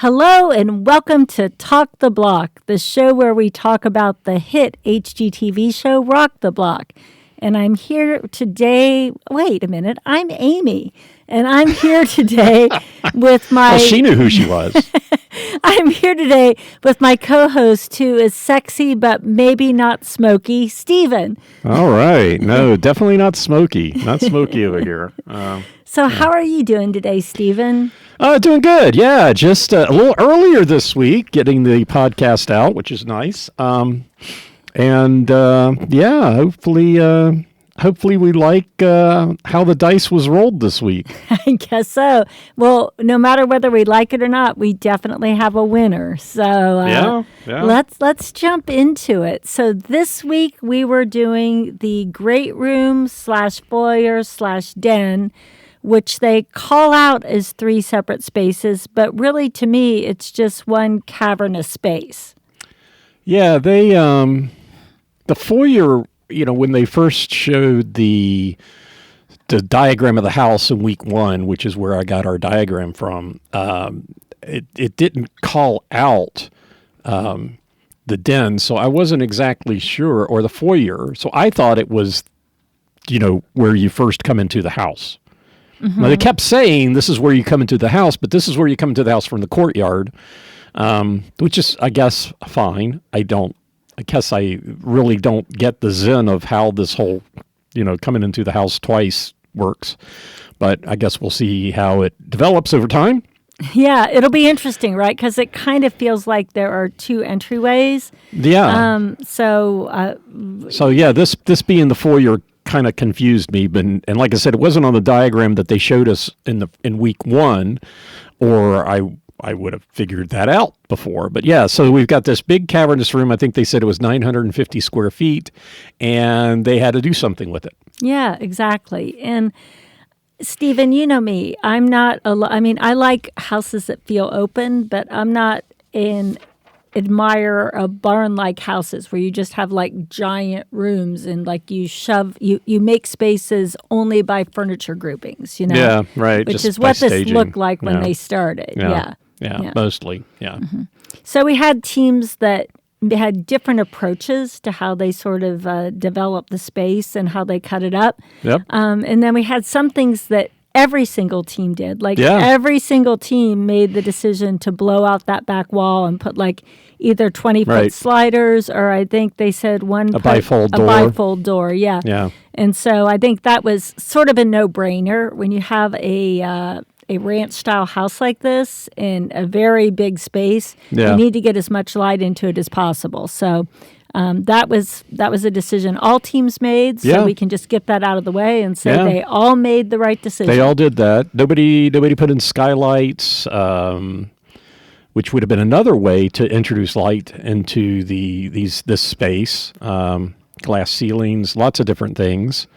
Hello and welcome to Talk the Block, the show where we talk about the hit HGTV show Rock the Block. And I'm here today, wait a minute, I'm Amy. And I'm here today with my... Well, she knew who she was. I'm here today with my co-host who is sexy but maybe not smoky, Stephen. All right. No, definitely not smoky. Not smoky over here. So how are you doing today, Stephen? Doing good. Yeah, just a little earlier this week, getting the podcast out, which is nice. Hopefully we like how the dice was rolled this week. I guess so. Well, no matter whether we like it or not, we definitely have a winner. So let's jump into it. So this week we were doing the great room / foyer / den, which they call out as 3 separate spaces, but really to me it's just one cavernous space. Yeah, they the foyer, when they first showed the diagram of the house in week 1, which is where I got our diagram from, it didn't call out the den, so I wasn't exactly sure, or the foyer. So I thought it was, where you first come into the house. Mm-hmm. Now, they kept saying this is where you come into the house, but this is where you come into the house from the courtyard, which is, I guess, fine. I guess I really don't get the zen of how this whole, coming into the house twice works. But I guess we'll see how it develops over time. Yeah, it'll be interesting, right? Because it kind of feels like there are 2 entryways. Yeah. So yeah, this being the foyer kind of confused me, and like I said, it wasn't on the diagram that they showed us in week 1, or I would have figured that out before. But yeah, so we've got this big cavernous room. I think they said it was 950 square feet, and they had to do something with it. Yeah, exactly. And Stephen, you know me. I like houses that feel open, but I'm not an admirer of barn-like houses where you just have like giant rooms and like you make spaces only by furniture groupings, Yeah, right. Which just is what staging. this looked like when they started. Yeah, mostly. Yeah. Mm-hmm. So we had teams that had different approaches to how they sort of developed the space and how they cut it up. Yep. And then we had some things that every single team did. Every single team made the decision to blow out that back wall and put like either 20-foot sliders, or I think they said a bifold door. Yeah. Yeah. And so I think that was sort of a no-brainer when you have a ranch-style house like this in a very big space. Yeah. You need to get as much light into it as possible. So that was a decision all teams made, so we can just get that out of the way and say they all made the right decision. They all did that. Nobody put in skylights, which would have been another way to introduce light into this space. Glass ceilings, lots of different things.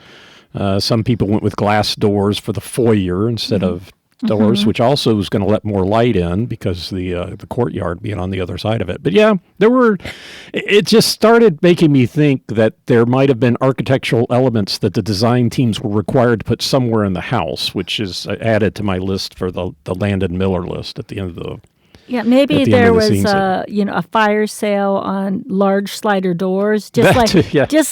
Some people went with glass doors for the foyer instead of doors, which also was going to let more light in because the courtyard being on the other side of it. But yeah, it just started making me think that there might have been architectural elements that the design teams were required to put somewhere in the house, which is added to my list for the Landon Miller list at the end of the. Yeah, maybe there was a fire sale on large slider doors, just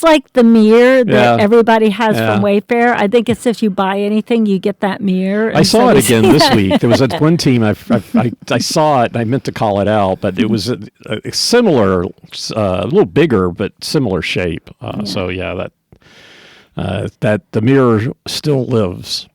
like the mirror that everybody has from Wayfair. I think it's if you buy anything, you get that mirror. I saw it again this week. There was one team I saw it, and I meant to call it out, but it was a similar, a little bigger, but similar shape. So yeah, that the mirror still lives.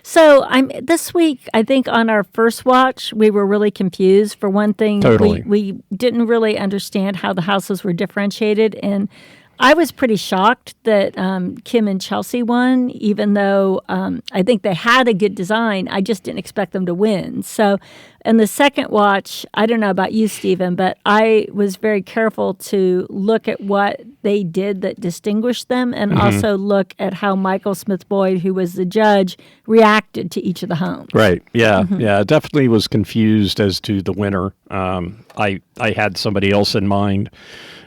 So this week, I think on our first watch, we were really confused. For one thing, we didn't really understand how the houses were differentiated. And I was pretty shocked that Kim and Chelsea won, even though I think they had a good design. I just didn't expect them to win. So in the second watch, I don't know about you, Stephen, but I was very careful to look at what they did that distinguished them and also look at how Michael Smith Boyd, who was the judge, reacted to each of the homes. Right. Yeah. Yeah. Definitely was confused as to the winner. I had somebody else in mind.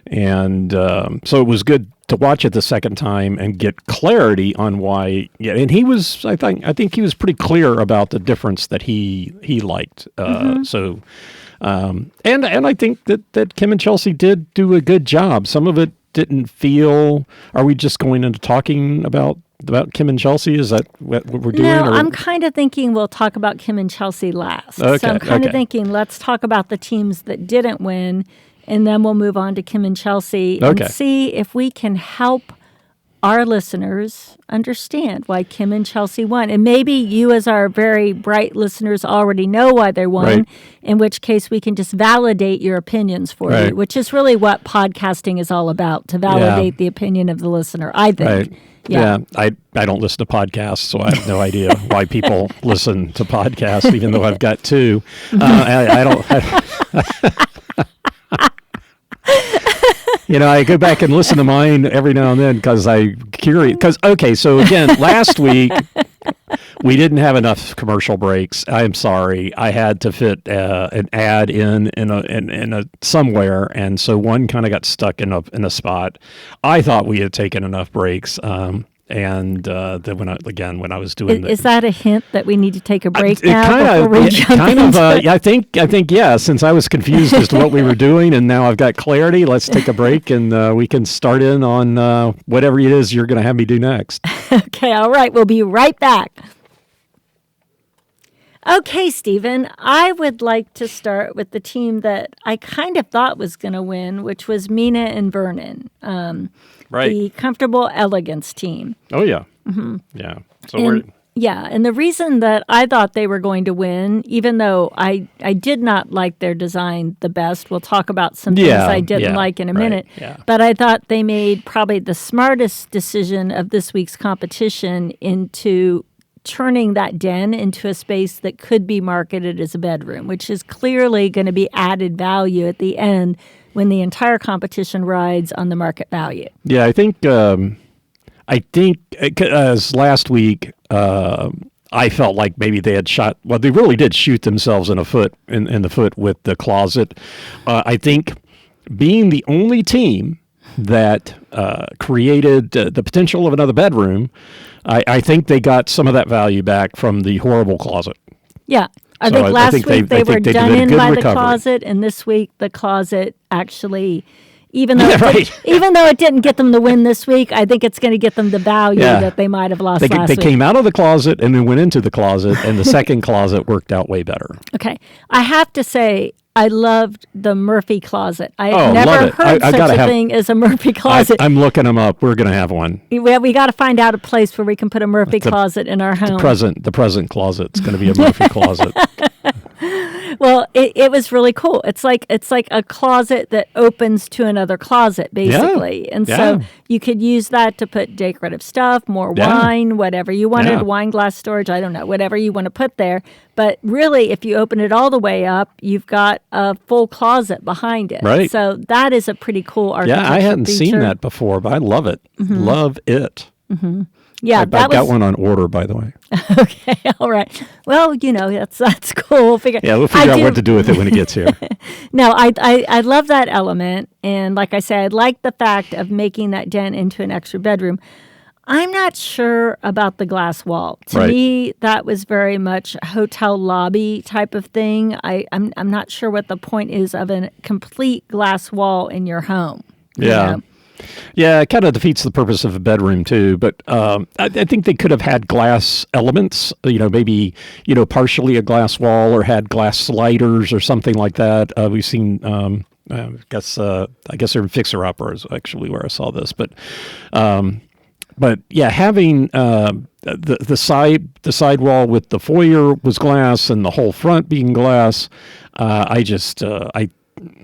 And so it was good to watch it the second time and get clarity on why. Yeah, and he was, I think he was pretty clear about the difference that he liked. So, and I think that Kim and Chelsea did do a good job. Some of it didn't feel. Are we just going into talking about Kim and Chelsea? Is that what we're doing? No, I'm kind of thinking we'll talk about Kim and Chelsea last. Okay, so I'm kind of thinking let's talk about the teams that didn't win, and then we'll move on to Kim and Chelsea and see if we can help our listeners understand why Kim and Chelsea won. And maybe you, as our very bright listeners, already know why they won, in which case we can just validate your opinions for you, which is really what podcasting is all about, to validate the opinion of the listener, I think. Yeah, I don't listen to podcasts, so I have no idea why people listen to podcasts, even though I've got two. I don't... I go back and listen to mine every now and then because I'm curious. So again, last week we didn't have enough commercial breaks. I'm sorry, I had to fit an ad in a somewhere, and so one kind of got stuck in a spot. I thought we had taken enough breaks. And then when I was doing is that a hint that we need to take a break now? I think yeah. Since I was confused as to what we were doing, and now I've got clarity, let's take a break and we can start in on whatever it is you're going to have me do next. Okay, all right. We'll be right back. Okay, Stephen, I would like to start with the team that I kind of thought was going to win, which was Mina and Vernon. The Comfortable Elegance team. Oh, yeah. Mm-hmm. Yeah. So and the reason that I thought they were going to win, even though I did not like their design the best, we'll talk about some things I didn't like in a minute, but I thought they made probably the smartest decision of this week's competition into turning that den into a space that could be marketed as a bedroom, which is clearly going to be added value at the end when the entire competition rides on the market value. Yeah, I think as last week, I felt like maybe they had shot. Well, they really did shoot themselves in the foot with the closet. I think being the only team that created the potential of another bedroom, I think they got some of that value back from the horrible closet. Yeah. I think last week they were done in by the closet, and this week the closet actually, even though it didn't get them the win this week, I think it's going to get them the value that they might have lost last week. They came out of the closet and then went into the closet, and the second closet worked out way better. Okay. I have to say, I loved the Murphy closet. I had never heard such a thing as a Murphy closet. I'm looking them up. We're going to have one. We got to find out a place where we can put a Murphy closet in our home. The present closet's going to be a Murphy closet. Well, it was really cool. It's like a closet that opens to another closet, basically. And so you could use that to put decorative stuff, more wine, whatever you wanted, wine glass storage, I don't know, whatever you want to put there. But really, if you open it all the way up, you've got a full closet behind it. Right. So that is a pretty cool architecture feature. Yeah, I hadn't feature. Seen that before, but I love it. Mm-hmm. Love it. Mm-hmm. Yeah, I've got one on order, by the way. Okay, all right. Well, that's cool. We'll figure out what to do with it when it gets here. No, I love that element, and like I said, I like the fact of making that den into an extra bedroom. I'm not sure about the glass wall. To me, that was very much a hotel lobby type of thing. I'm not sure what the point is of a complete glass wall in your home. Yeah. Yeah, it kind of defeats the purpose of a bedroom too. But I think they could have had glass elements, maybe, partially a glass wall, or had glass sliders or something like that. We've seen, I guess they're in Fixer Upper is actually where I saw this. But yeah, having the side wall with the foyer was glass and the whole front being glass, I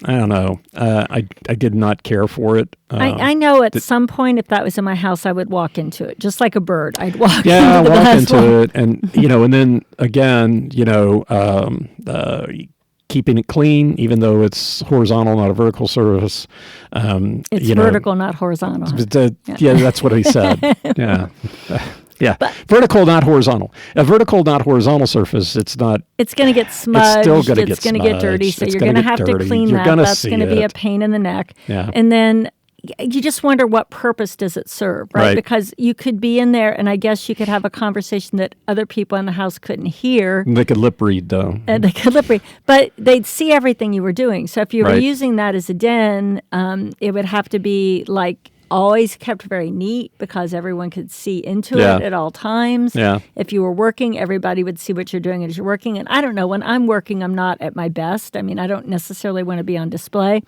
don't know. I did not care for it. I know at some point, if that was in my house, I would walk into it, just like a bird. I'd walk into it, and and then again, keeping it clean, even though it's horizontal, not a vertical surface. It's vertical, not horizontal. That's what he said. Yeah. Yeah, vertical, not horizontal. A vertical, not horizontal surface, it's not... It's going to get smudged. It's still going to get dirty, so you're going to have to clean that. That's going to be a pain in the neck. Yeah. And then, you just wonder what purpose does it serve, right? Because you could be in there, and I guess you could have a conversation that other people in the house couldn't hear. They could lip read, though. They could lip read, but they'd see everything you were doing. So if you were using that as a den, it would have to be like always kept very neat because everyone could see into it at all times. Yeah. If you were working, everybody would see what you're doing as you're working. And I don't know, when I'm working, I'm not at my best. I mean, I don't necessarily want to be on display.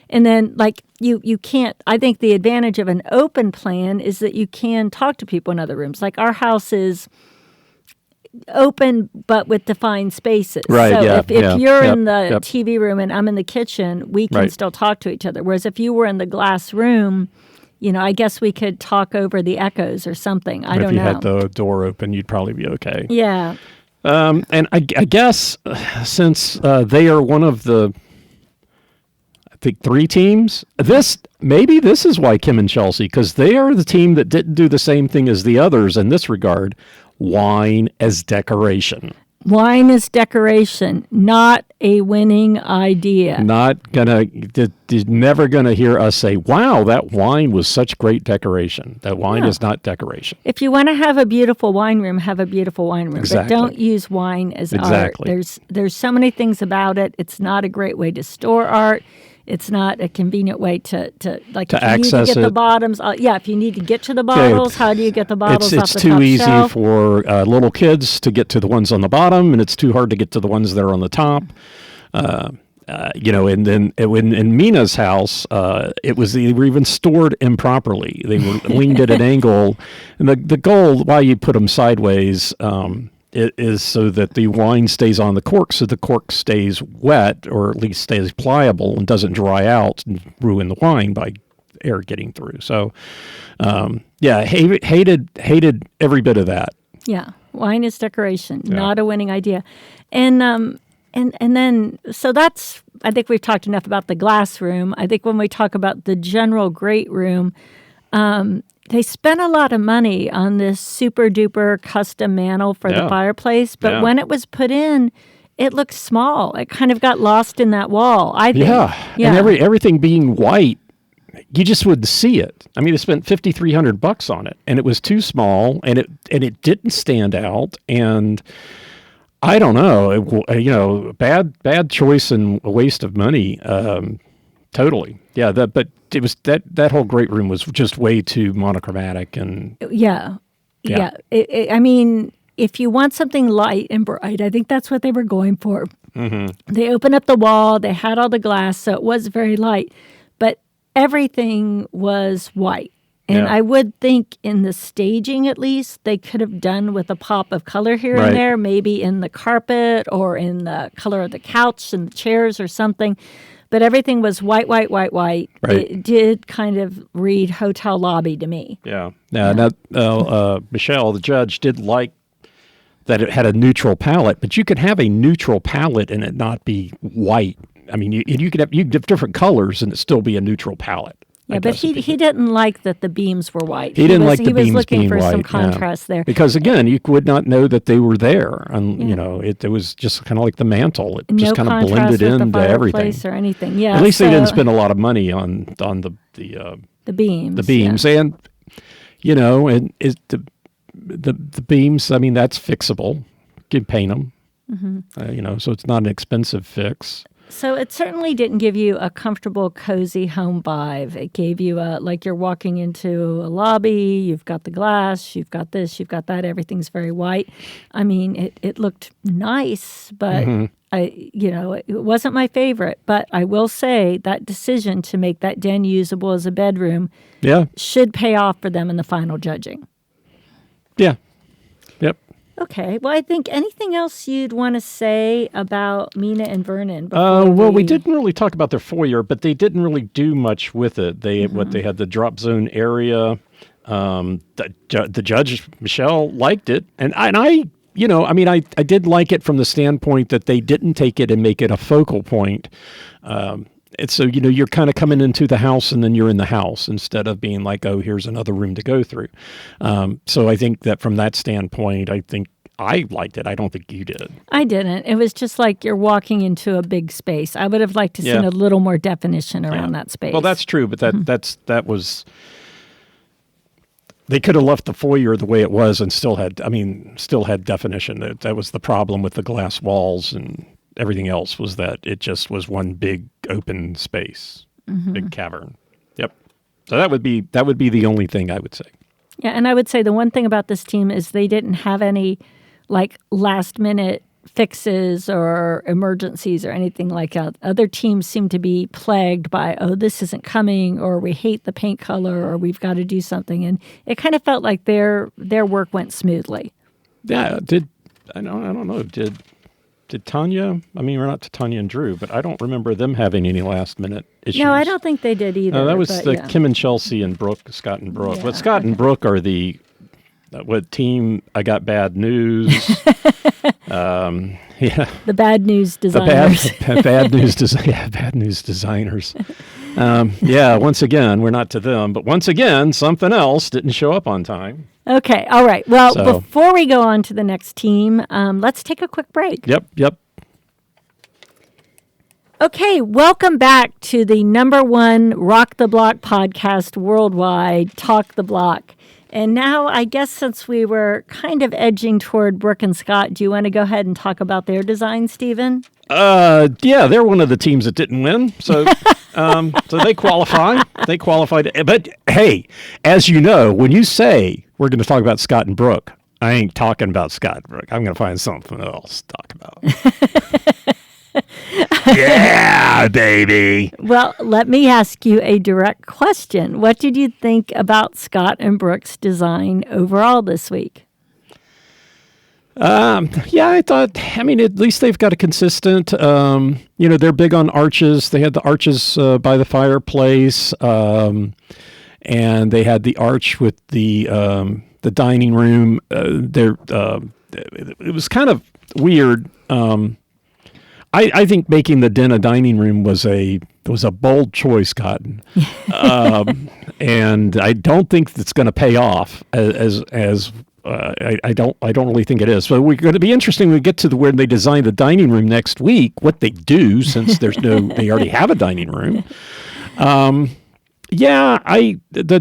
And then, like, you can't, I think the advantage of an open plan is that you can talk to people in other rooms. Like, our house is open, but with defined spaces. Right, so if you're in the TV room and I'm in the kitchen, we can still talk to each other. Whereas if you were in the glass room, you know, I guess we could talk over the echoes or something. I don't know. If you had the door open, you'd probably be okay. Yeah. And I guess since they are one of the, I think, 3 teams. Maybe this is why Kim and Chelsea, because they are the team that didn't do the same thing as the others in this regard. Wine as decoration. Wine as decoration, not a winning idea. Never gonna hear us say, "Wow, that wine was such great decoration." That wine is not decoration. If you want to have a beautiful wine room, have a beautiful wine room. Exactly. But don't use wine as art. There's so many things about it. It's not a great way to store art. It's not a convenient way to access it. If you need to get the bottoms. If you need to get to the bottles, how do you get the bottles off the top shelf? It's too easy for little kids to get to the ones on the bottom, and it's too hard to get to the ones that are on the top. And then in Mina's house, they were even stored improperly. They were leaned at an angle, and the goal why you put them sideways. It is so that the wine stays on the cork, so the cork stays wet, or at least stays pliable and doesn't dry out and ruin the wine by air getting through. So, hated every bit of that. Yeah, wine is decoration, not a winning idea, and then so that's. I think we've talked enough about the glass room. I think when we talk about the general great room. They spent a lot of money on this super duper custom mantle for the fireplace, but when it was put in, it looked small. It kind of got lost in that wall, I think. And everything being white, you just wouldn't see it. I mean, they spent $5,300 on it, and it was too small, and it didn't stand out, and I don't know, bad choice and a waste of money. Totally. Yeah, but it was that whole great room was just way too monochromatic and I mean, if you want something light and bright, I think that's what they were going for. Mm-hmm. They opened up the wall, they had all the glass, so it was very light, but everything was white. And I would think in the staging, at least, they could have done with a pop of color here and there, maybe in the carpet or in the color of the couch and the chairs or something. But everything was white. Right. It did kind of read hotel lobby to me. Yeah. Michelle, the judge, did like that it had a neutral palette, but you could have a neutral palette and it not be white. I mean, you could have different colors and it still be a neutral palette. Yeah, but he didn't like that the beams were white. He didn't like the beams being white. He was looking for some contrast there. Because, again, you would not know that they were there. And, it was just kind of like the mantle. It just kind of blended into everything. Or anything. Yeah, at least they didn't spend a lot of money on the beams. The beams. Yeah. And, the beams, I mean, that's fixable. You can paint them. Mm-hmm. So it's not an expensive fix. So it certainly didn't give you a comfortable, cozy home vibe. It gave you like you're walking into a lobby, you've got the glass, you've got this, you've got that, everything's very white. I mean, it looked nice, but it wasn't my favorite. But I will say that decision to make that den usable as a bedroom should pay off for them in the final judging. Yeah. Yep. Okay. Well, I think anything else you'd want to say about Mina and Vernon? We didn't really talk about their foyer, but they didn't really do much with it. They had the drop zone area. The judge, Michelle, liked it, and I did like it from the standpoint that they didn't take it and make it a focal point. It's so, you're kind of coming into the house and then you're in the house instead of being like, oh, here's another room to go through. So I think that from that standpoint, I liked it. I don't think you did. I didn't. It was just like you're walking into a big space. I would have liked to see a little more definition around that space. Well, that's true, but that was. They could have left the foyer the way it was and still had definition. That was the problem with the glass walls and everything else, was that it just was one big open space, big cavern. Yep. So that would be the only thing I would say. Yeah, and I would say the one thing about this team is they didn't have any like last minute fixes or emergencies or anything like that. Other teams seem to be plagued by, oh, this isn't coming, or we hate the paint color, or we've got to do something. And it kind of felt like their work went smoothly. Yeah, I don't know. Did Taniya? I mean, we're not to Taniya and Drew, but I don't remember them having any last minute issues. No, I don't think they did either. That was Kim and Chelsea and Scott and Brooke. Yeah, but Scott and Brooke are the what team? I got bad news. The bad news designers. Bad news designers. Once again, we're not to them, but once again, something else didn't show up on time. Okay, all right. Well, before we go on to the next team, let's take a quick break. Yep. Okay, welcome back to the #1 Rock the Block podcast worldwide, Talk the Block. And now, I guess since we were kind of edging toward Brooke and Scott, do you want to go ahead and talk about their design, Stephen? Yeah, they're one of the teams that didn't win, so so they qualify. They qualified. But hey, as you know, when you say we're going to talk about Scott and Brooke, I ain't talking about Scott and Brooke. I'm going to find something else to talk about. Yeah, baby. Well, let me ask you a direct question. What did you think about Scott and Brooke's design overall this week? I thought, at least they've got a consistent, they're big on arches. They had the arches by the fireplace, and they had the arch with the dining room. It was kind of weird. I think making the den a dining room was a bold choice, Cotton, and I don't think it's going to pay off as I don't really think it is. So we're going to be interesting when we get to where they design the dining room next week, what they do, since they already have a dining room. That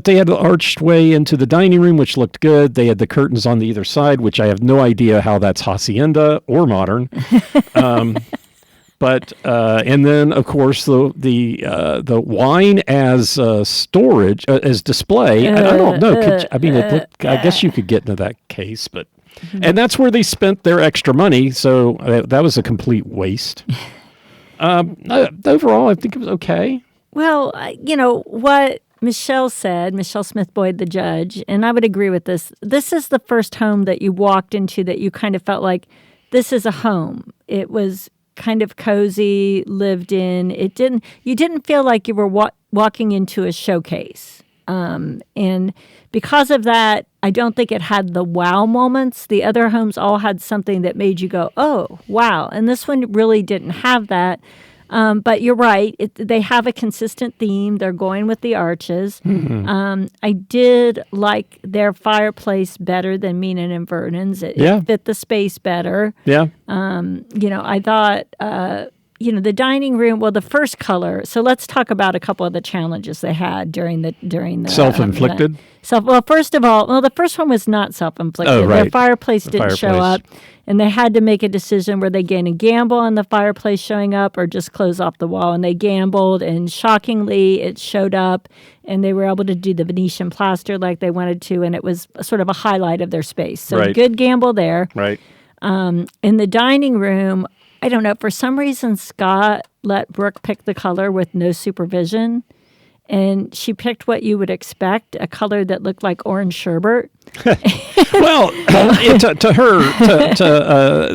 they had the arched way into the dining room, which looked good. They had the curtains on the either side, which I have no idea how that's hacienda or modern. But and then of course the wine as storage as display. I don't know. I guess you could get into that case, but and that's where they spent their extra money. So that was a complete waste. Overall, I think it was okay. Well, what Michelle said, Michelle Smith Boyd, the judge, and I would agree with this. This is the first home that you walked into that you kind of felt like this is a home. It was kind of cozy, lived in. You didn't feel like you were walking into a showcase. And because of that, I don't think it had the wow moments. The other homes all had something that made you go, oh, wow. And this one really didn't have that. But you're right. They have a consistent theme. They're going with the arches. Mm-hmm. I did like their fireplace better than Mina and Vernon's. It fit the space better. Yeah. I thought, the dining room. Well, the first color. So let's talk about a couple of the challenges they had during the self-inflicted. First of all, the first one was not self-inflicted. Oh, right. Their fireplace didn't show up. And they had to make a decision where they gain a gamble on the fireplace showing up or just close off the wall. And they gambled, and shockingly, it showed up, and they were able to do the Venetian plaster like they wanted to, and it was sort of a highlight of their space. So good gamble there. Right. In the dining room, I don't know, for some reason, Scott let Brooke pick the color with no supervision. And she picked what you would expect, a color that looked like orange sherbet. Well, to her,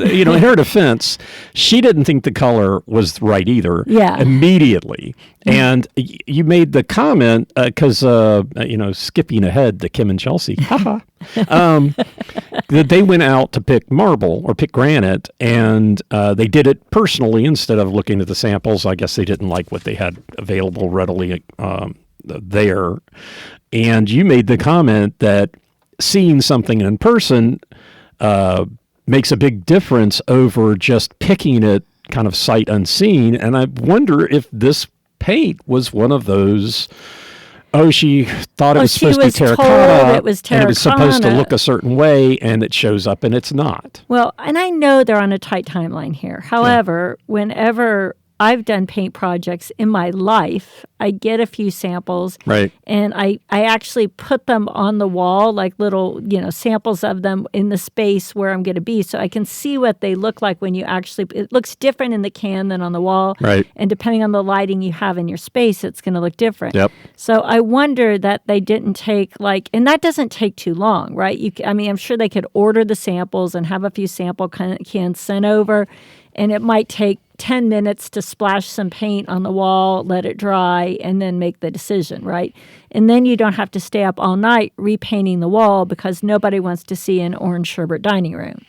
in her defense, she didn't think the color was right either. Yeah. Immediately. And you made the comment, because, skipping ahead to Kim and Chelsea, that they went out to pick marble or pick granite, and they did it personally instead of looking at the samples. I guess they didn't like what they had available readily there. And you made the comment that seeing something in person makes a big difference over just picking it kind of sight unseen. And I wonder if this paint was one of those, she thought it was supposed to be terracotta. It was terracotta. And it was supposed to look a certain way, and it shows up and it's not. Well, and I know they're on a tight timeline here. However, whenever I've done paint projects in my life, I get a few samples, right? And I actually put them on the wall, like little, samples of them in the space where I'm going to be, so I can see what they look like when you actually. It looks different in the can than on the wall, right? And depending on the lighting you have in your space, it's going to look different. Yep. So I wonder that they didn't take and that doesn't take too long, right? I'm sure they could order the samples and have a few sample cans sent over, and it might take 10 minutes to splash some paint on the wall, let it dry, and then make the decision, right? And then you don't have to stay up all night repainting the wall because nobody wants to see an orange sherbet dining room.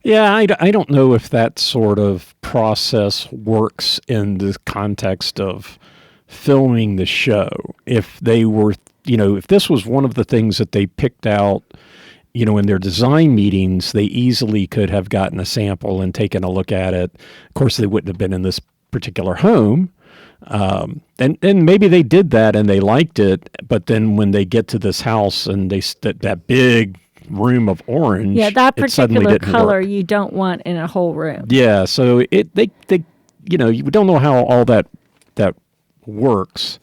Yeah, I don't know if that sort of process works in the context of filming the show. If they were, if this was one of the things that they picked out, in their design meetings, they easily could have gotten a sample and taken a look at it. Of course, they wouldn't have been in this particular home. And maybe they did that and they liked it. But then when they get to this house and that big room of orange, that particular color work. You don't want in a whole room. Yeah, so they you don't know how all that works.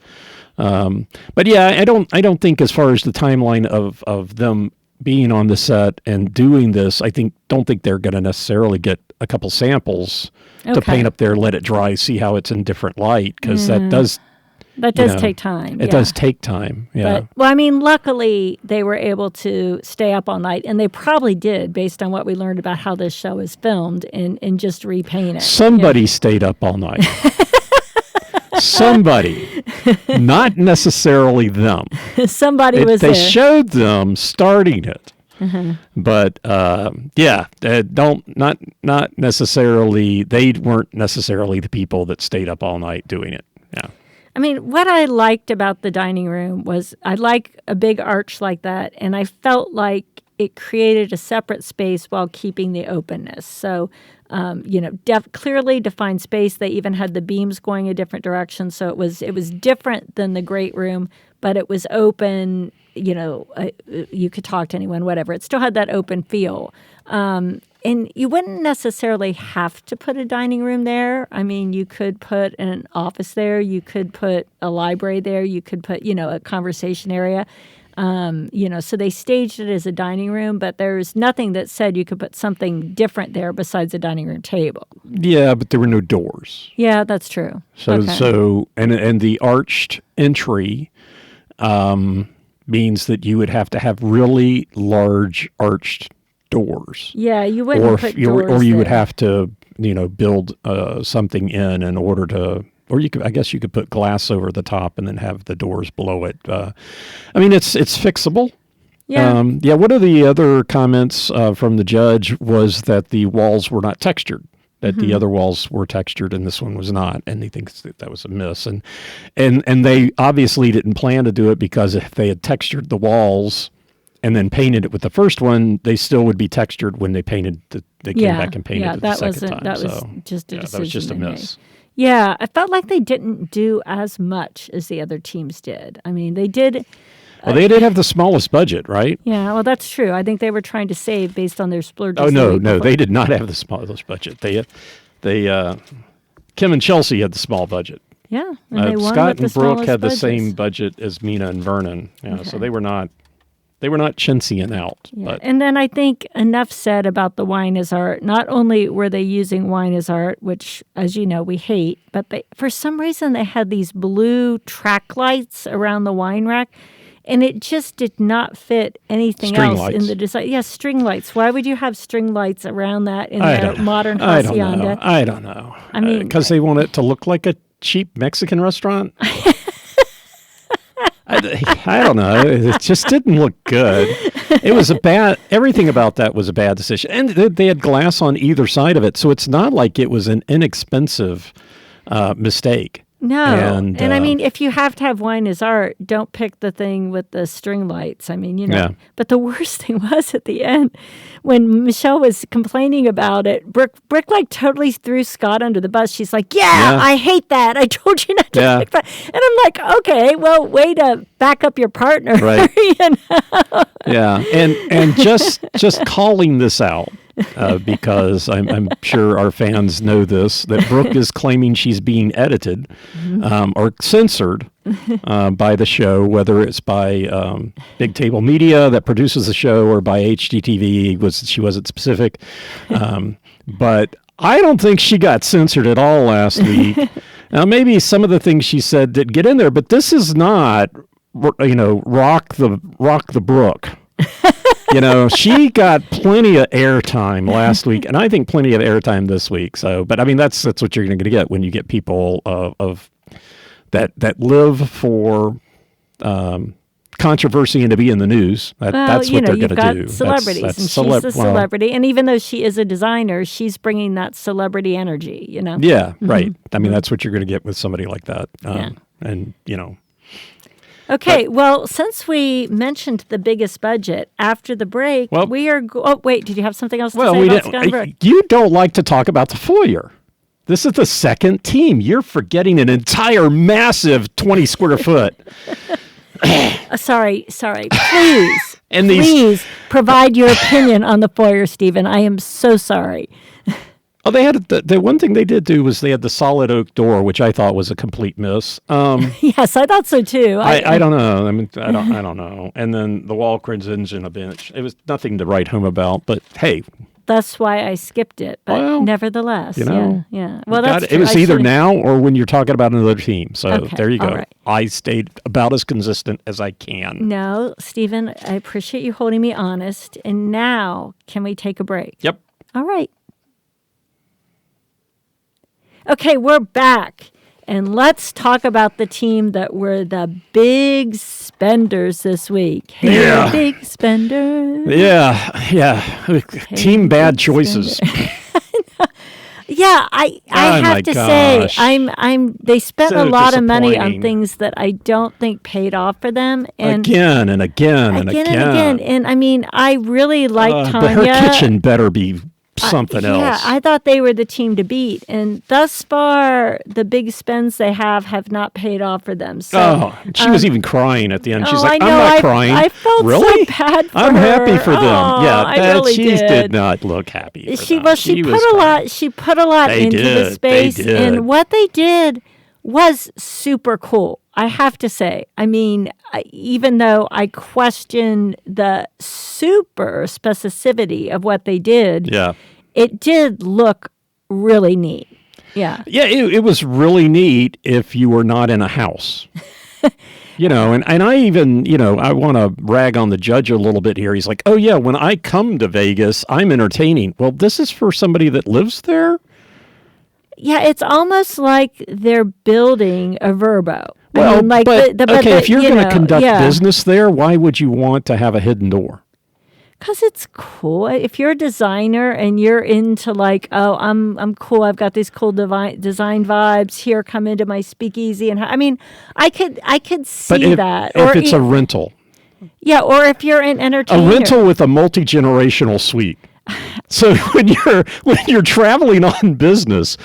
But yeah, I don't think as far as the timeline of them being on the set and doing this, don't think they're going to necessarily get a couple samples to paint up there, let it dry, see how it's in different light, because that does take time. It does take time. Yeah. But, luckily they were able to stay up all night, and they probably did, based on what we learned about how this show is filmed, and just repaint it. Somebody stayed up all night. Somebody, not necessarily them. Somebody was there. They showed them starting it, but not necessarily. They weren't necessarily the people that stayed up all night doing it. Yeah. What I liked about the dining room was I like a big arch like that, and I felt like it created a separate space while keeping the openness. So. Clearly defined space. They even had the beams going a different direction, so it was different than the great room, but it was open. You could talk to anyone, whatever. It still had that open feel, and you wouldn't necessarily have to put a dining room there. You could put an office there. You could put a library there. You could put a conversation area. So they staged it as a dining room, but there's nothing that said you could put something different there besides a dining room table. Yeah, but there were no doors. Yeah, that's true. So and the arched entry means that you would have to have really large arched doors. Yeah, you wouldn't put doors or you there. would have to, build something in order to. Or I guess you could put glass over the top and then have the doors below it. It's fixable. Yeah. One of the other comments from the judge was that the walls were not textured, that the other walls were textured and this one was not. And he thinks that was a miss. And they obviously didn't plan to do it, because if they had textured the walls and then painted it with the first one, they still would be textured when they painted. They came back and painted it the second time. That was just a decision. That was just a miss. Yeah, I felt like they didn't do as much as the other teams did. They did. Well, they did have the smallest budget, right? Yeah, well, that's true. I think they were trying to save based on their splurges. Oh, no, they did not have the smallest budget. They Kim and Chelsea had the small budget. Yeah, and they won Scott with and Brooke had budgets. the same budget as Mina and Vernon. Yeah, okay. So they were not chintzying out. Yeah. But. And then I think enough said about the wine as art. Not only were they using wine as art, which, as you know, we hate, but for some reason they had these blue track lights around the wine rack, and it just did not fit anything else in the design. Yes, string lights. Why would you have string lights around that in their modern hacienda? I don't know. Because they want it to look like a cheap Mexican restaurant. I don't know. It just didn't look good. It was everything about that was a bad decision. And they had glass on either side of it. So it's not like it was an inexpensive mistake. No. And I mean, if you have to have wine as art, don't pick the thing with the string lights. I mean, Yeah. But the worst thing was at the end when Michelle was complaining about it, Brooke like totally threw Scott under the bus. She's like, yeah, I hate that. I told you not to pick that. And I'm like, okay, well, way to back up your partner. Right. Yeah. And just calling this out. Because I'm sure our fans know this, that Brooke is claiming she's being edited or censored by the show, whether it's by Big Table Media that produces the show or by HGTV. She wasn't specific. But I don't think she got censored at all last week. Now, maybe some of the things she said did get in there, but this is not, rock the Brooke. She got plenty of airtime last week, and I think plenty of airtime this week. So, but I mean, that's what you're going to get when you get people of that live for controversy and to be in the news. That's what they're going to do. Celebrities, and she's a celebrity, and even though she is a designer, she's bringing that celebrity energy. Yeah, right. I mean, that's what you're going to get with somebody like that, and Okay, well, since we mentioned the biggest budget after the break, we are. Wait, did you have something else to say about Scott and Brooke? You don't like to talk about the Foyer. This is the second team. You're forgetting an entire massive 20 square foot. Sorry. Please, please provide your opinion on the Foyer, Stephen. I am so sorry. Oh, they had the one thing they did do was they had the solid oak door, which I thought was a complete miss. Yes, I thought so too. I don't know. I mean, I don't know. And then the Walgreens and a bench. It was nothing to write home about. But hey, that's why I skipped it. But nevertheless, yeah. Well, that's it was either now or when you're talking about another team. So there you go. Right. I stayed about as consistent as I can. No, Stephen, I appreciate you holding me honest. And now, can we take a break? Yep. All right. Okay, we're back, and let's talk about the team that were the big spenders this week. Hey, big spenders. Yeah. Hey, team bad choices. Yeah, I have to say, they spent a lot of money on things that I don't think paid off for them. And again and again. And I mean, I really like Taniya. But her kitchen better be something else. Yeah, I thought they were the team to beat, and thus far, the big spends they have not paid off for them. So, she was even crying at the end. She's like, I know, I'm not crying. I felt really? so bad for I'm her. happy for them. I really did not look happy. She put a lot into the space, and what they did was super cool. I have to say. I mean, even though I question the super specificity of what they did, it did look really neat. Yeah. Yeah, it was really neat if you were not in a house. And I even, I want to rag on the judge a little bit here. He's like, oh, yeah, when I come to Vegas, I'm entertaining. Well, this is for somebody that lives there? Yeah, it's almost like they're building a Vrbo. Well, I mean, if you're going to conduct business there, why would you want to have a hidden door? Because it's cool. If you're a designer and you're into like, oh, I'm cool. I've got these cool design vibes. Here, come into my speakeasy, and I mean, I could see that. If it's a rental, yeah, or if you're an entertainer, a rental with a multi-generational suite. So when you're traveling on business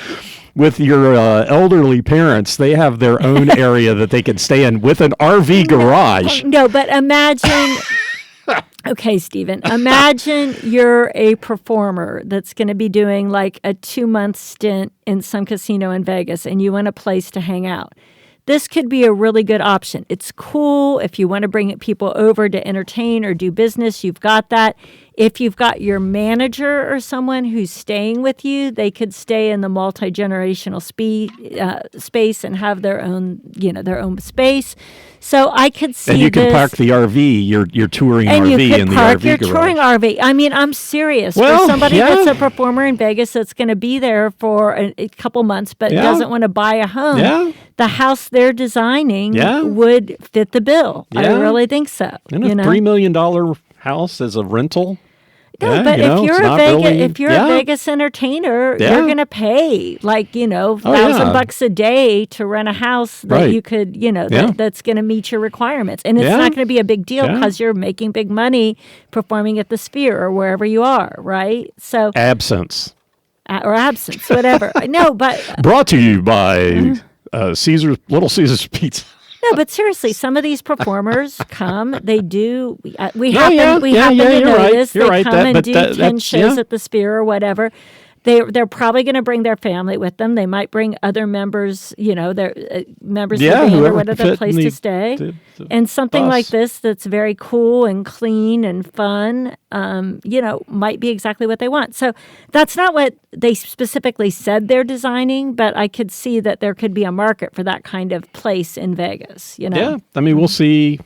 with your elderly parents, they have their own area that they can stay in with an RV garage. No, but imagine. Okay, Stephen, imagine you're a performer that's going to be doing like a 2-month stint in some casino in Vegas, and you want a place to hang out. This could be a really good option. It's cool if you want to bring people over to entertain or do business. You've got that. If you've got your manager or someone who's staying with you, they could stay in the multi-generational space and have their own space. So I could see and you can park the RV, your touring and RV you in the park RV your garage. touring RV. I mean, I'm serious. Well, for somebody that's a performer in Vegas that's going to be there for a couple months but doesn't want to buy a home, the house they're designing would fit the bill. I really think so. And a $3 million house as a rental? No, but if you're a Vegas entertainer, you're going to pay like, $1,000 a day to rent a house that you could, that's going to meet your requirements. And it's not going to be a big deal because you're making big money performing at the Sphere or wherever you are, right? So absence, whatever. No, but brought to you by Little Caesar's Pizza. No, but seriously, some of these performers come. They do. We happen to notice they come and do 10 shows at the Sphere or whatever. They're probably going to bring their family with them. They might bring other members, their members of the band or whatever place to stay. And something like this that's very cool and clean and fun, might be exactly what they want. So that's not what they specifically said they're designing, but I could see that there could be a market for that kind of place in Vegas. Yeah, I mean, we'll see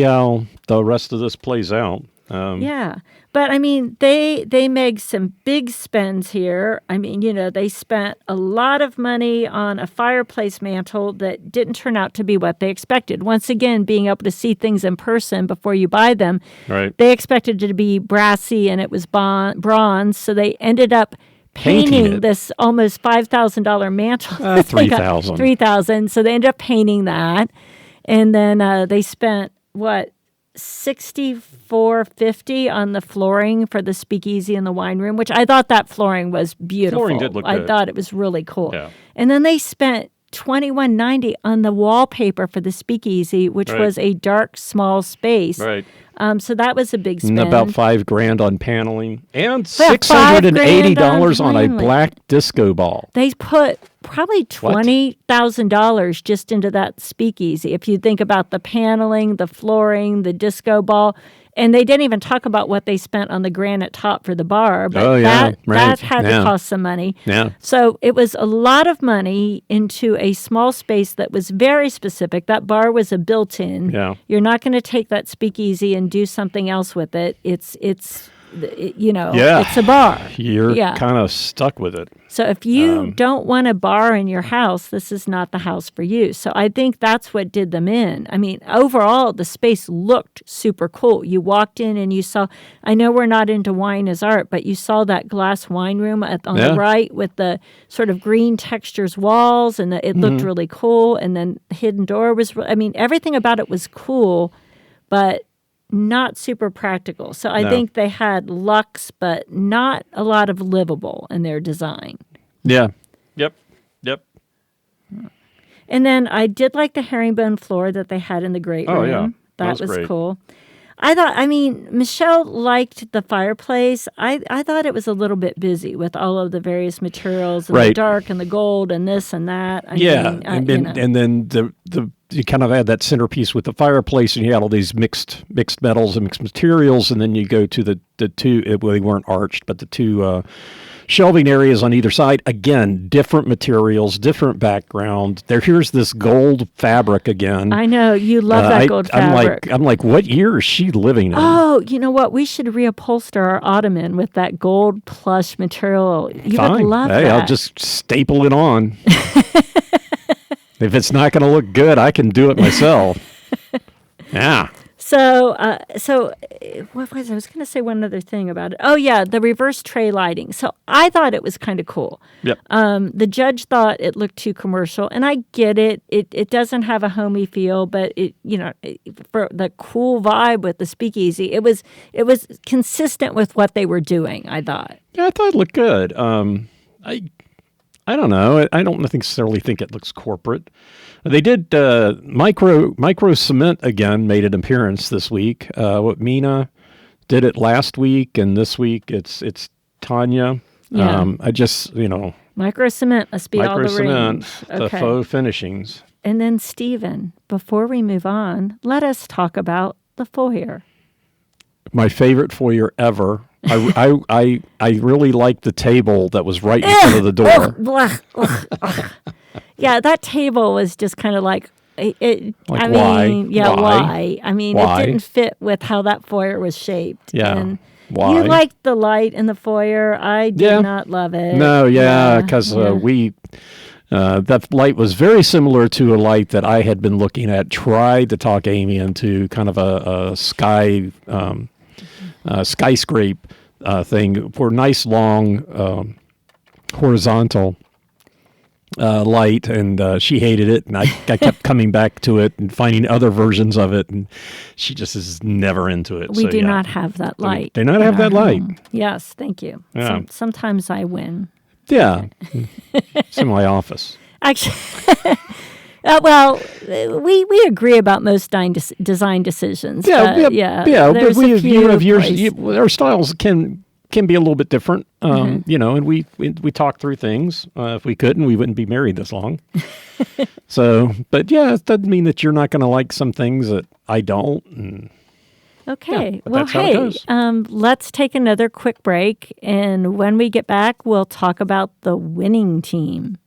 how the rest of this plays out. But I mean, they made some big spends here. I mean, they spent a lot of money on a fireplace mantle that didn't turn out to be what they expected. Once again, being able to see things in person before you buy them, right. They expected it to be brassy and it was bronze, so they ended up painting this almost $5,000 mantle. $3,000. $3,000. So they ended up painting that, and then they spent $64.50 on the flooring for the speakeasy in the wine room, which I thought that flooring was beautiful. Flooring did look good. I thought it was really cool. Yeah. And then they spent $21.90 on the wallpaper for the speakeasy, which was a dark, small space. Right. So that was a big spend. And about $5,000 on paneling and $680 on a black disco ball. They put probably $20,000 just into that speakeasy. If you think about the paneling, the flooring, the disco ball, and they didn't even talk about what they spent on the granite top for the bar, but that had to cost some money. Yeah. So it was a lot of money into a small space that was very specific. That bar was a built-in. Yeah. You're not going to take that speakeasy and do something else with it. It's a bar. You're kind of stuck with it. So if you don't want a bar in your house, this is not the house for you. So I think that's what did them in. I mean, overall, the space looked super cool. You walked in and you saw, I know we're not into wine as art, but you saw that glass wine room on the right with the sort of green textures walls, and it looked really cool. And then the hidden door was, everything about it was cool, but not super practical. So I think they had luxe, but not a lot of livable in their design. Yeah. Yep. And then I did like the herringbone floor that they had in the great room. Oh, yeah. That was cool. I thought, Michelle liked the fireplace. I thought it was a little bit busy with all of the various materials and the dark and the gold and this and that. And then the you kind of had that centerpiece with the fireplace, and you had all these mixed metals and mixed materials, and then you go to the two, well, they weren't arched, but the two shelving areas on either side. Again, different materials, different background. Here's this gold fabric again. I know, you love that gold fabric. I'm like, what year is she living in? Oh, you know what? We should reupholster our ottoman with that gold plush material. You would love that. I'll just staple it on. If it's not going to look good, I can do it myself. Yeah. So what was I was going to say one other thing about it. Oh yeah, the reverse tray lighting. So I thought it was kind of cool. Yep. The judge thought it looked too commercial, and I get it. It doesn't have a homey feel, but for the cool vibe with the speakeasy, it was consistent with what they were doing, I thought. Yeah, I thought it looked good. I don't know. I don't necessarily think it looks corporate. They did micro cement again, made an appearance this week. Mina did it last week, and this week it's Taniya. Yeah. I just micro cement must be all the rage. The faux finishings. And then Stephen, before we move on, let us talk about the Foyer. My favorite Foyer ever. I really liked the table that was right in front of the door. Yeah, that table was just kind of like it. Like, I mean, why? I mean, it didn't fit with how that foyer was shaped. Yeah. And why? You liked the light in the foyer. I did not love it. No, because that light was very similar to a light that I had been looking at. Tried to talk Amy into kind of a skyscrape thing for nice long horizontal light, and she hated it, and I kept coming back to it and finding other versions of it, and she just is never into it. We do not have that light. Do not have that light. Yes, thank you. Yeah. Sometimes I win. Yeah, it's in my office. Actually, we agree about most design decisions. Yeah, There's but you have yours. place. Our styles can be a little bit different, and we talk through things. If we couldn't, we wouldn't be married this long. So, but yeah, it doesn't mean that you're not going to like some things that I don't. And, okay. yeah, Well, hey, let's take another quick break, and when we get back, we'll talk about the winning team.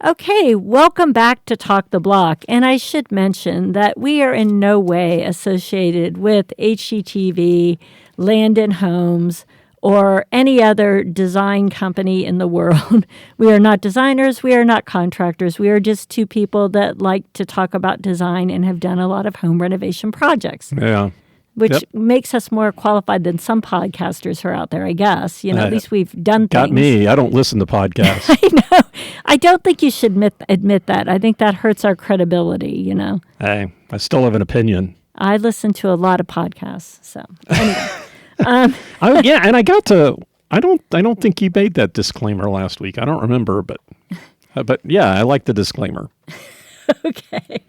Okay, welcome back to Talk the Block. And I should mention that we are in no way associated with HGTV, Landon Homes, or any other design company in the world. We are not designers. We are not contractors. We are just two people that like to talk about design and have done a lot of home renovation projects. Yeah. Which makes us more qualified than some podcasters who are out there, I guess. At least we've done things. Got me. I don't listen to podcasts. I know. I don't think you should admit that. I think that hurts our credibility, Hey, I still have an opinion. I listen to a lot of podcasts. So, anyway. And I got to, I don't think you made that disclaimer last week. I don't remember, but yeah, I like the disclaimer. Okay.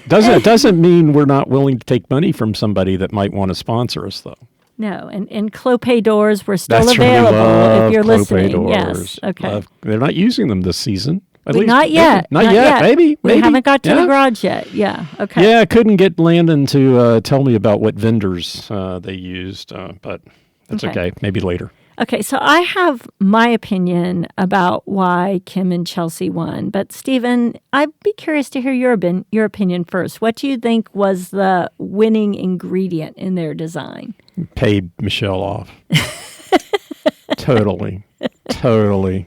Doesn't mean we're not willing to take money from somebody that might want to sponsor us, though. No, and Clopay doors were still available if you're listening. Doors. Yes. Okay. They're not using them this season. At least, not yet. Not yet. Maybe. We haven't got to the garage yet. Yeah. Okay. Yeah, I couldn't get Landon to tell me about what vendors they used, but that's okay. Maybe later. Okay, so I have my opinion about why Kim and Chelsea won. But, Stephen, I'd be curious to hear your opinion first. What do you think was the winning ingredient in their design? Paid Michelle off. Totally. I'll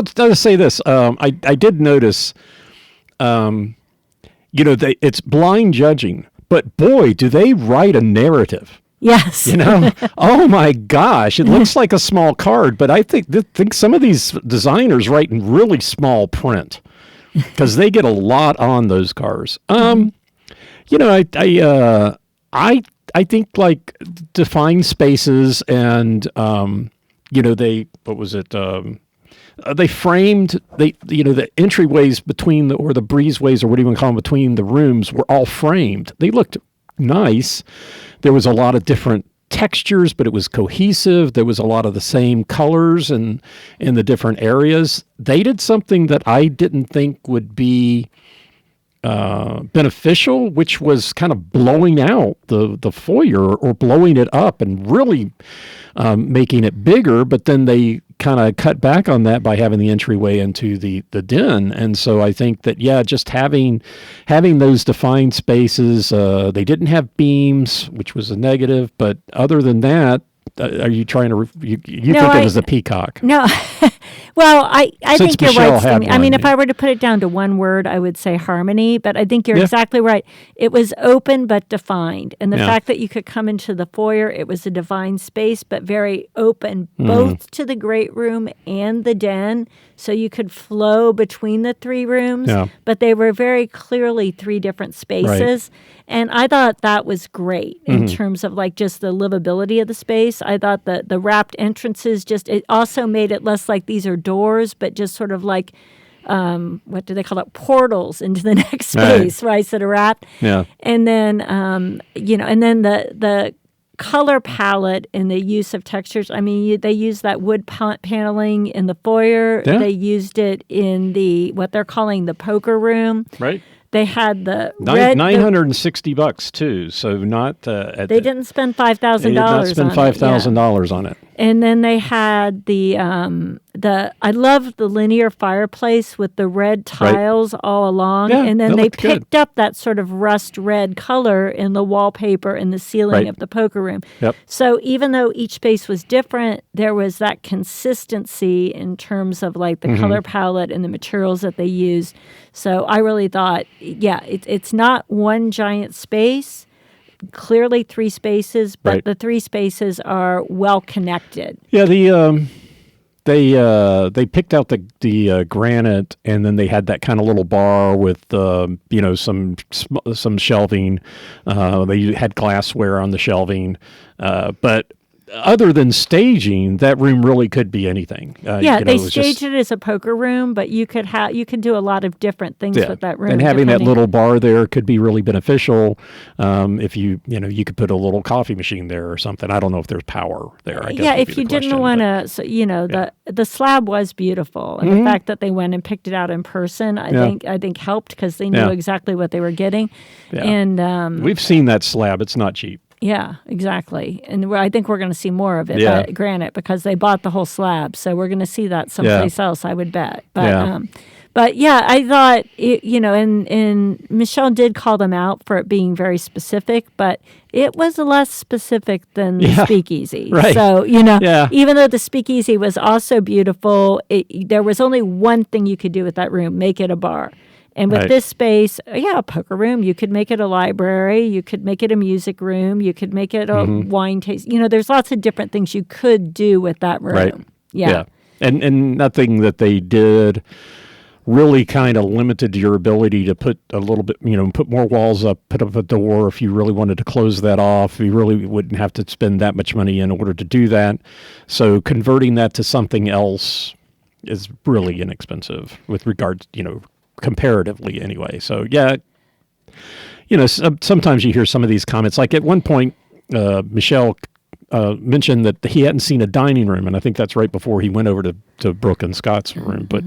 just say this. I did notice, it's blind judging. But, boy, do they write a narrative. Yes. Oh my gosh, it looks like a small card, but I think some of these designers write in really small print because they get a lot on those cars. I think like defined spaces and they framed the entryways between the breezeways or what do you want to call them between the rooms were all framed. They looked nice. There was a lot of different textures, but it was cohesive. There was a lot of the same colors in the different areas. They did something that I didn't think would be beneficial, which was kind of blowing out the foyer or blowing it up and really making it bigger. But then they kind of cut back on that by having the entryway into the den. And so I think that, just having those defined spaces, they didn't have beams, which was a negative. But other than that, are you trying to, you think it was a peacock? No. Well, I think you're Michelle right. I mean, if I were to put it down to one word, I would say harmony, but I think you're exactly right. It was open but defined. And the fact that you could come into the foyer, it was a defined space, but very open, both to the great room and the den. So you could flow between the three rooms, but they were very clearly three different spaces. Right. And I thought that was great in terms of like just the livability of the space. I thought that the wrapped entrances it also made it less like these are doors, but just sort of like, what do they call it? Portals into the next space, right? That are wrapped. Yeah. And then, and then the color palette and the use of textures. I mean, they used that wood paneling in the foyer. Yeah. They used it in what they're calling the poker room. Right. They had the $960 too, so not. They didn't spend $5,000. They did not spend $5,000 on it. And then they had the I love the linear fireplace with the red tiles all along, and then they picked up that sort of rust red color in the wallpaper and the ceiling of the poker room. Yep. So even though each space was different, there was that consistency in terms of like the color palette and the materials that they used. So I really thought, it's not one giant space, clearly 3 spaces, but Right. the 3 spaces are well connected. Yeah, they picked out the granite, and then they had that kind of little bar with some shelving. They had glassware on the shelving, but other than staging, that room really could be anything. They staged it as a poker room, but you could do a lot of different things with that room. And having that little bar there could be really beneficial. If you could put a little coffee machine there or something. I don't know if there's power there. I guess if you didn't want to, the slab was beautiful, and the fact that they went and picked it out in person, I think helped because they knew exactly what they were getting. Yeah. And we've seen that slab; it's not cheap. Yeah, exactly. And I think we're going to see more of it, granite, because they bought the whole slab. So we're going to see that someplace else, I would bet. But I thought, and Michelle did call them out for it being very specific, but it was less specific than the speakeasy. Right. So, even though the speakeasy was also beautiful, there was only one thing you could do with that room, make it a bar. And with this space, a poker room, you could make it a library, you could make it a music room, you could make it a wine taste. There's lots of different things you could do with that room. Right. Yeah. And nothing that they did really kind of limited your ability to put a little bit, put more walls up, put up a door if you really wanted to close that off. You really wouldn't have to spend that much money in order to do that. So converting that to something else is really inexpensive with regards, comparatively anyway. So sometimes you hear some of these comments. Like at one point, Michelle mentioned that he hadn't seen a dining room, and I think that's right before he went over to Brooke and Scott's room. But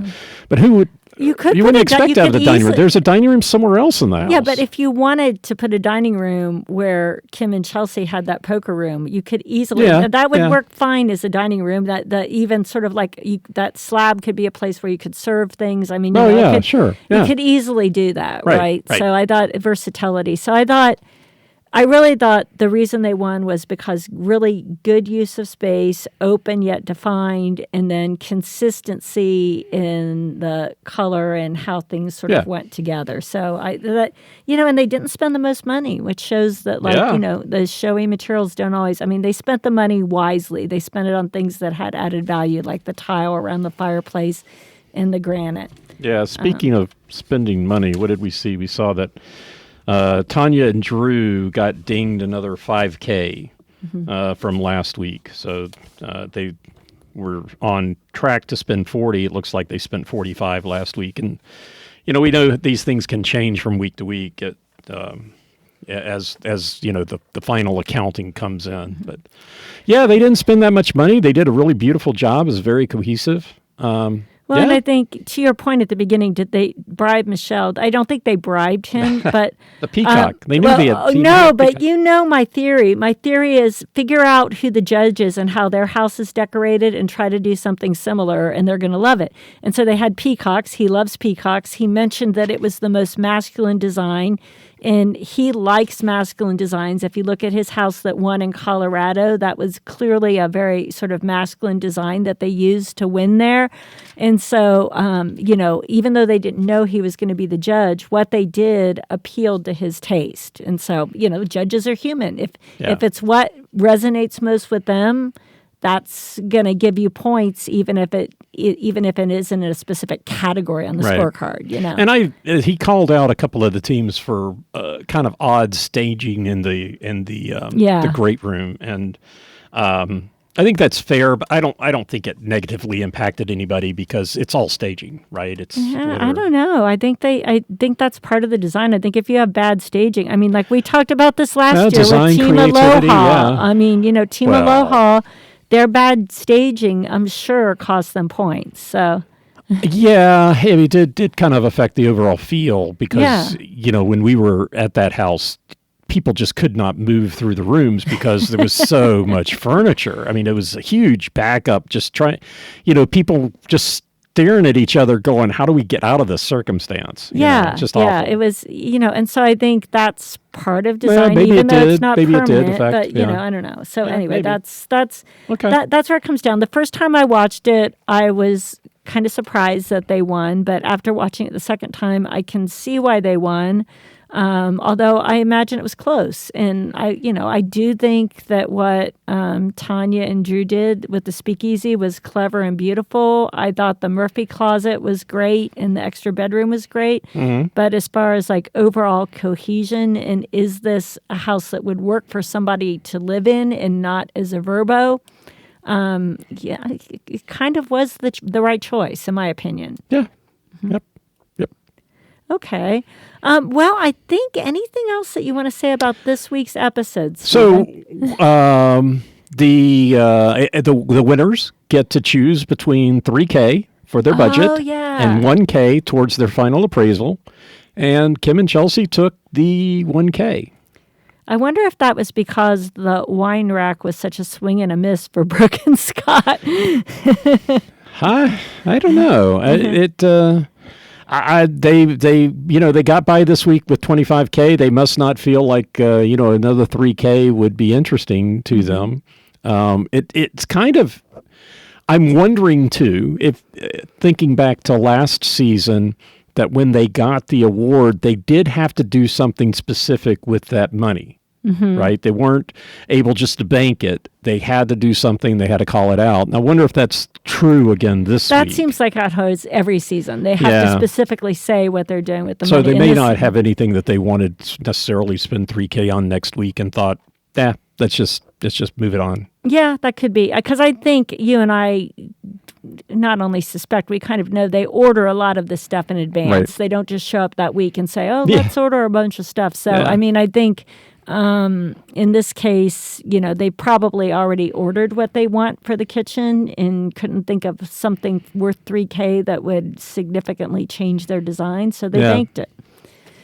who would you wouldn't expect out of the dining room? There's a dining room somewhere else in the house. Yeah, but if you wanted to put a dining room where Kim and Chelsea had that poker room, you could easily that would work fine as a dining room. That even sort of like that slab could be a place where you could serve things. I mean, sure. You could easily do that, right? Right. So I thought versatility. So I really thought the reason they won was because really good use of space, open yet defined, and then consistency in the color and how things sort of went together. So and they didn't spend the most money, which shows that the showy materials don't always. I mean, they spent the money wisely. They spent it on things that had added value, like the tile around the fireplace and the granite. Yeah. Speaking of spending money, what did we see? We saw that. Taniya and Drew got dinged another $5,000 from last week. So they were on track to spend $40,000. It looks like they spent $45,000 last week. And, we know these things can change from week to week as the final accounting comes in. But, they didn't spend that much money. They did a really beautiful job. It was very cohesive. And I think, to your point at the beginning, did they bribe Michelle? I don't think they bribed him, but... The peacock. They knew but my theory. My theory is figure out who the judge is and how their house is decorated and try to do something similar, and they're going to love it. And so they had peacocks. He loves peacocks. He mentioned that it was the most masculine design, and he likes masculine designs. If you look at his house that won in Colorado, that was clearly a very sort of masculine design that they used to win there. And so, even though they didn't know he was going to be the judge, what they did appealed to his taste. And so, judges are human. If it's what resonates most with them, that's going to give you points, even if it isn't in a specific category on the scorecard. And he called out a couple of the teams for kind of odd staging in the great room, and I think that's fair, but I don't think it negatively impacted anybody because it's all staging, right? I don't know. I think that's part of the design. I think if you have bad staging, I mean, like we talked about this last year with Team Aloha. Yeah. I mean, Team Aloha, their bad staging, I'm sure, cost them points. So. Yeah, it did kind of affect the overall feel because when we were at that house, people just could not move through the rooms because there was so much furniture. I mean, it was a huge backup. Just people just staring at each other going, how do we get out of this circumstance? Just awful. It was, and so I think that's part of design, even though it's not permanent, it did affect, but, I don't know. So anyway, maybe. that's where it comes down. The first time I watched it, I was kind of surprised that they won, but after watching it the second time, I can see why they won. Although I imagine it was close. And I do think that what Taniya and Drew did with the speakeasy was clever and beautiful. I thought the Murphy closet was great and the extra bedroom was great. Mm-hmm. But as far as like overall cohesion and is this a house that would work for somebody to live in and not as a verbo, it kind of was the right choice, in my opinion. Yeah. Mm-hmm. Yep. Okay. Well, I think anything else that you want to say about this week's episodes? So, the winners get to choose between $3K for their budget and $1K towards their final appraisal. And Kim and Chelsea took the $1K. I wonder if that was because the wine rack was such a swing and a miss for Brooke and Scott. I don't know. They got by this week with $25K. They must not feel like another $3K would be interesting to them. It's kind of. I'm wondering too if thinking back to last season, that when they got the award, they did have to do something specific with that money. Mm-hmm. Right? They weren't able just to bank it. They had to do something. They had to call it out. And I wonder if that's true again this week. That seems like how it is every season. They have to specifically say what they're doing with the money. So they may not have anything that they wanted to necessarily spend $3K on next week and thought, let's just move it on. Yeah, that could be. Because I think you and I not only suspect, we kind of know they order a lot of this stuff in advance. Right. They don't just show up that week and say, let's order a bunch of stuff. So, I mean, I think in this case, they probably already ordered what they want for the kitchen and couldn't think of something worth $3K that would significantly change their design. So they banked it.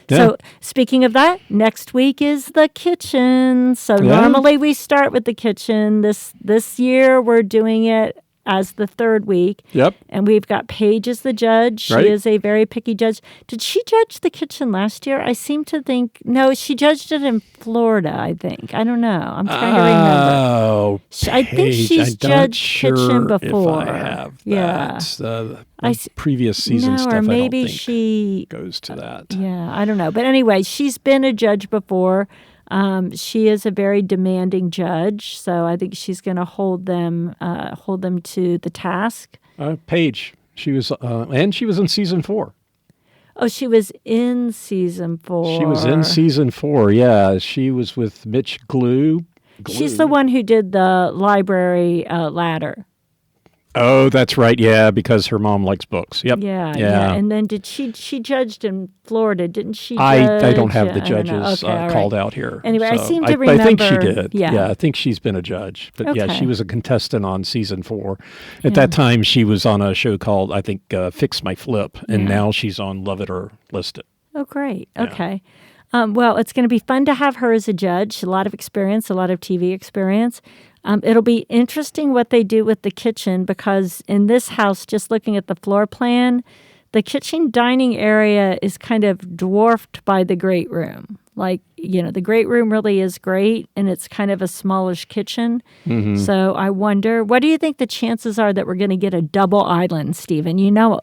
Yeah. So speaking of that, next week is the kitchen. So normally we start with the kitchen. This year we're doing it as the third week. Yep. And we've got Paige as the judge. She is a very picky judge. Did she judge the kitchen last year? I seem to think, no, she judged it in Florida, I think. I don't know. I'm trying to remember. Oh, I think she's judged kitchen before. If I have that. Previous season stuff, or maybe I don't think she goes to that. Yeah, I don't know. But anyway, she's been a judge before. She is a very demanding judge, so I think she's going to hold them to the task. Paige, she was in season 4. Oh, she was in season 4. She was in season 4. Yeah, she was with Mitch Glue. She's the one who did the library ladder. Oh, that's right. Yeah, because her mom likes books. Yep. Yeah. And then did she judged in Florida? Didn't she? I don't have the judges called out here. Anyway, so I seem to remember. I think she did. Yeah, I think she's been a judge. But she was a contestant on season 4. At that time, she was on a show called, I think, Fix My Flip, and now she's on Love It or List It. Oh, great. Yeah. Okay. Well, it's going to be fun to have her as a judge. A lot of experience, a lot of TV experience. It'll be interesting what they do with the kitchen because in this house, just looking at the floor plan, the kitchen dining area is kind of dwarfed by the great room. Like, the great room really is great, and it's kind of a smallish kitchen. Mm-hmm. So I wonder, what do you think the chances are that we're going to get a double island, Stephen?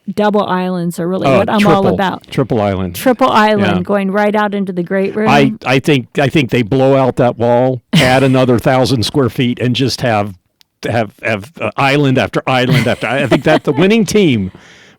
Double islands are really what I'm all about. Triple island. Triple island going right out into the great room. I think they blow out that wall, add another 1,000 square feet, and just have island after island after. I think that the winning team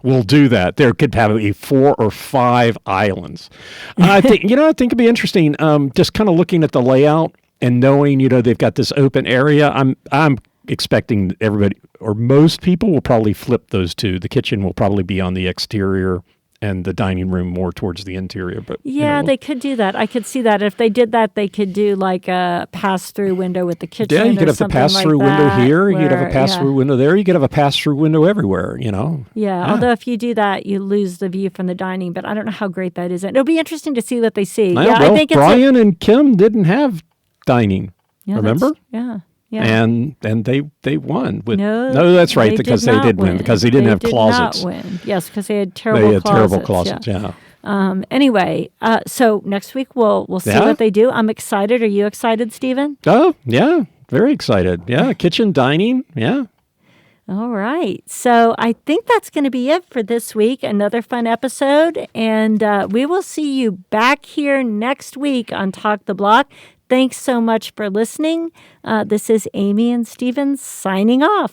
will do that. There could have 4 or 5 islands. I think it'd be interesting. Just kind of looking at the layout and knowing, they've got this open area. I'm expecting everybody or most people will probably flip those two. The kitchen will probably be on the exterior and the dining room more towards the interior. But they could do that. I could see that. If they did that, they could do like a pass-through window with the kitchen. Yeah, you could have the pass-through window here. You could have a pass-through window there. You could have a pass-through window everywhere, Yeah, although if you do that, you lose the view from the dining. But I don't know how great that is. It'll be interesting to see what they see. I think Brian and Kim didn't have dining. Remember? Yeah. And they won. No, that's right, because they did win, because they didn't have closets. They did not win. Yes, because they had terrible closets. Yeah. Anyway, so next week we'll see what they do. I'm excited. Are you excited, Stephen? Oh, yeah. Very excited. Yeah. Kitchen, dining. Yeah. All right. So I think that's going to be it for this week. Another fun episode. And we will see you back here next week on Talk the Block. Thanks so much for listening. This is Amy and Steven signing off.